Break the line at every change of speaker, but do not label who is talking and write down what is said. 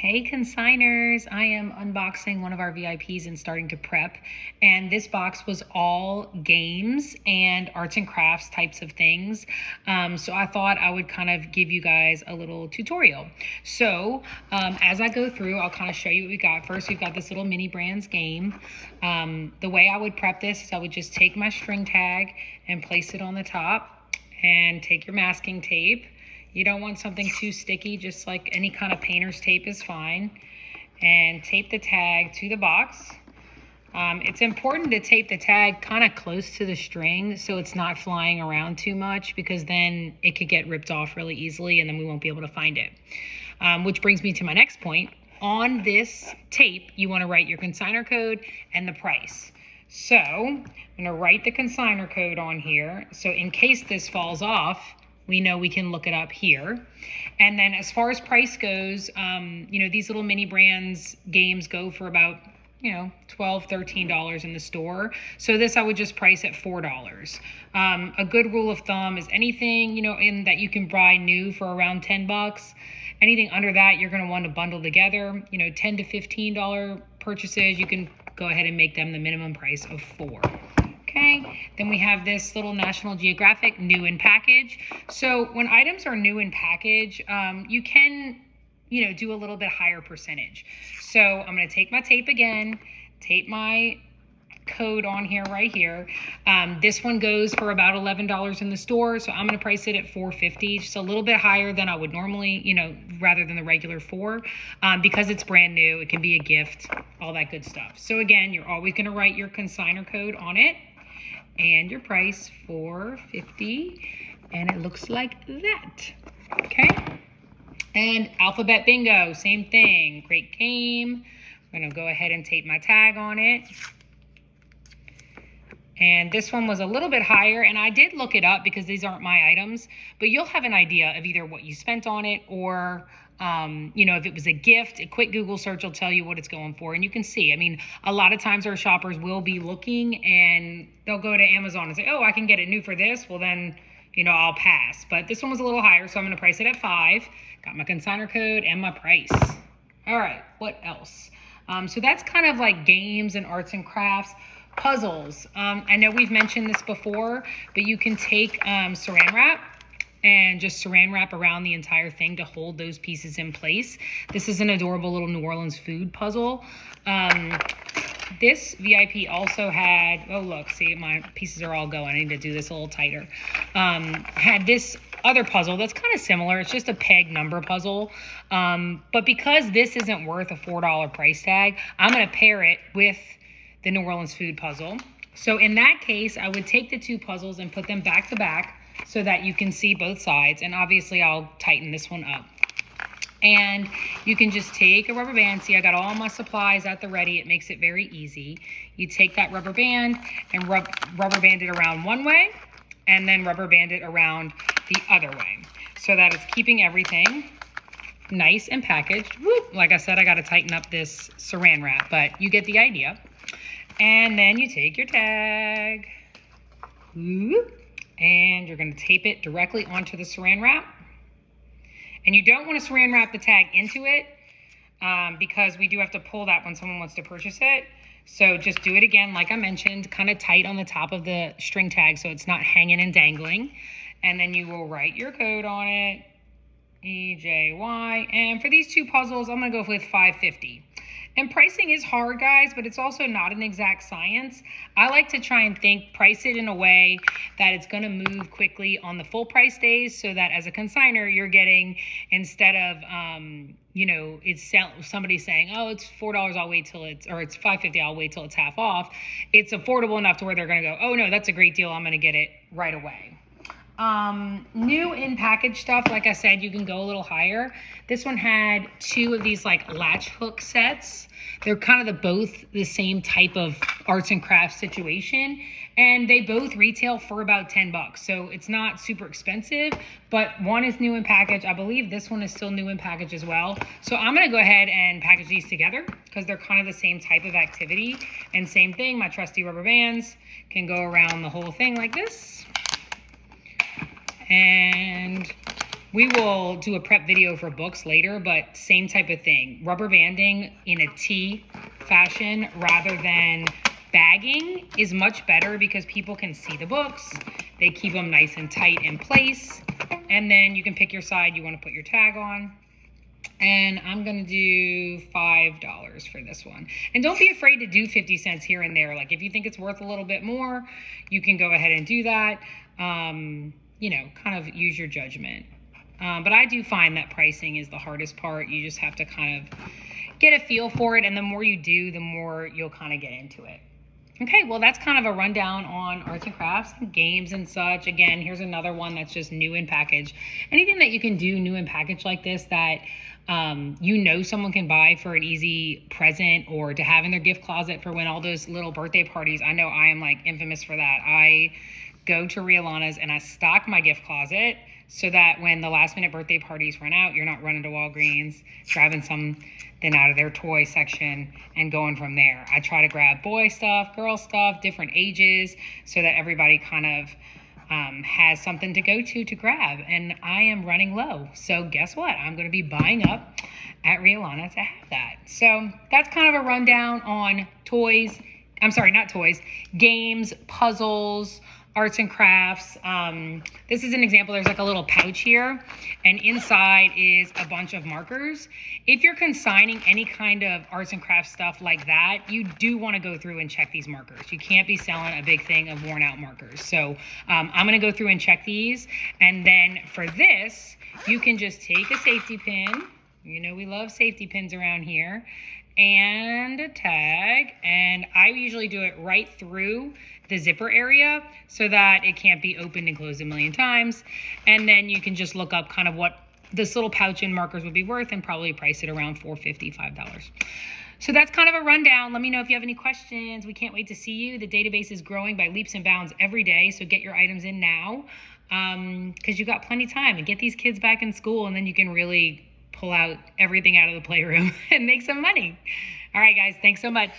Hey consigners, I am unboxing one of our VIPs and starting to prep, and this box was all games and arts and crafts types of things. So I thought I would kind of give you guys a little tutorial. So as I go through, I'll kind of show you what we got. First, we've got this little mini brands game. The way I would prep this is I would just take my string tag and place it on the top, and take your masking tape. You don't want something too sticky, just like any kind of painter's tape is fine. And tape the tag to the box. It's important to tape the tag kind of close to the string so it's not flying around too much, because then it could get ripped off really easily and then we won't be able to find it. Which brings me to my next point. On this tape, you want to write your consignor code and the price. So I'm going to write the consignor code on here. So in case this falls off, we know we can look it up here. And then as far as price goes, these little mini brands games go for about, $12, $13 in the store. So this I would just price at $4. A good rule of thumb is anything, in that you can buy new for around 10 bucks. Anything under that, you're going to want to bundle together. $10 to $15 purchases, you can go ahead and make them the minimum price of $4. Okay, then we have this little National Geographic new in package. So when items are new in package, you can, do a little bit higher percentage. So I'm going to take my tape again, tape my code on here right here. This one goes for about $11 in the store, so I'm going to price it at $4.50, just a little bit higher than I would normally, rather than the regular $4, because it's brand new. It can be a gift, all that good stuff. So again, you're always going to write your consignor code on it and your price, $4.50, and it looks like that. Okay, and alphabet bingo, same thing. Great game. I'm going to go ahead and tape my tag on it. And this one was a little bit higher, and I did look it up because these aren't my items, but you'll have an idea of either what you spent on it or if it was a gift. A quick Google search will tell you what it's going for, and you can see. I mean, a lot of times our shoppers will be looking and they'll go to Amazon and say, oh, I can get it new for this. Well, then, I'll pass. But this one was a little higher, so I'm going to price it at $5. Got my consignor code and my price. All right, what else? So that's kind of like games and arts and crafts. Puzzles. I know we've mentioned this before, but you can take saran wrap and just saran wrap around the entire thing to hold those pieces in place. This is an adorable little New Orleans food puzzle. This VIP also had, oh look, see, my pieces are all going. I need to do this a little tighter. Had this other puzzle that's kind of similar. It's just a peg number puzzle. But because this isn't worth a $4 price tag, I'm going to pair it with the New Orleans food puzzle. So in that case, I would take the two puzzles and put them back to back so that you can see both sides. And obviously I'll tighten this one up. And you can just take a rubber band. See, I got all my supplies at the ready. It makes it very easy. You take that rubber band and rubber band it around one way, and then rubber band it around the other way, so that it's keeping everything nice and packaged. Whoop. Like I said, I got to tighten up this saran wrap, but you get the idea. And then you take your tag, and you're going to tape it directly onto the saran wrap. And you don't want to saran wrap the tag into it, because we do have to pull that when someone wants to purchase it. So just do it again, like I mentioned, kind of tight on the top of the string tag so it's not hanging and dangling. And then you will write your code on it, EJY. And for these two puzzles, I'm going to go with $5.50. And pricing is hard, guys, but it's also not an exact science. I like to try and price it in a way that it's going to move quickly on the full price days, so that as a consignor, you're getting, instead of, somebody saying, oh, it's $4, I'll wait till or it's $5.50, I'll wait till it's half off. It's affordable enough to where they're going to go, oh no, that's a great deal, I'm going to get it right away. New in package stuff, like I said, you can go a little higher. This one had two of these like latch hook sets. They're kind of both the same type of arts and crafts situation, and they both retail for about 10 bucks. So it's not super expensive, but one is new in package. I believe this one is still new in package as well. So I'm going to go ahead and package these together because they're kind of the same type of activity. And same thing, my trusty rubber bands can go around the whole thing like this. And We will do a prep video for books later, but same type of thing. Rubber banding in a T fashion rather than bagging is much better because people can see the books. They keep them nice and tight in place. And then you can pick your side you want to put your tag on. And I'm going to do $5 for this one. And don't be afraid to do 50 cents here and there. Like if you think it's worth a little bit more, you can go ahead and do that. You know, kind of use your judgment. But I do find that pricing is the hardest part. You just have to kind of get a feel for it. And the more you do, the more you'll kind of get into it. Okay, well, that's kind of a rundown on arts and crafts and games and such. Again, here's another one that's just new in package. Anything that you can do new in package like this that you know someone can buy for an easy present or to have in their gift closet for when all those little birthday parties. I know I am like infamous for that. I go to RLNOLA's and I stock my gift closet so that when the last minute birthday parties run out, you're not running to Walgreens, grabbing something out of their toy section and going from there. I try to grab boy stuff, girl stuff, different ages, so that everybody kind of has something to go to grab. And I am running low. So guess what? I'm going to be buying up at RLNOLA to have that. So that's kind of a rundown on toys. I'm sorry, not toys, games, puzzles, arts and crafts. This is an example. There's like a little pouch here, and inside is a bunch of markers. If you're consigning any kind of arts and crafts stuff like that, you do want to go through and check these markers. You can't be selling a big thing of worn out markers. So I'm going to go through and check these. And then for this, you can just take a safety pin. You know, we love safety pins around here, and a tag. And I usually do it right through the zipper area so that it can't be opened and closed a million times. And then you can just look up kind of what this little pouch and markers would be worth and probably price it around $4.50, $5. So that's kind of a rundown. Let me know if you have any questions. We can't wait to see you. The database is growing by leaps and bounds every day. So get your items in now because you got plenty of time, and get these kids back in school, and then you can really pull out everything out of the playroom and make some money. All right, guys, thanks so much.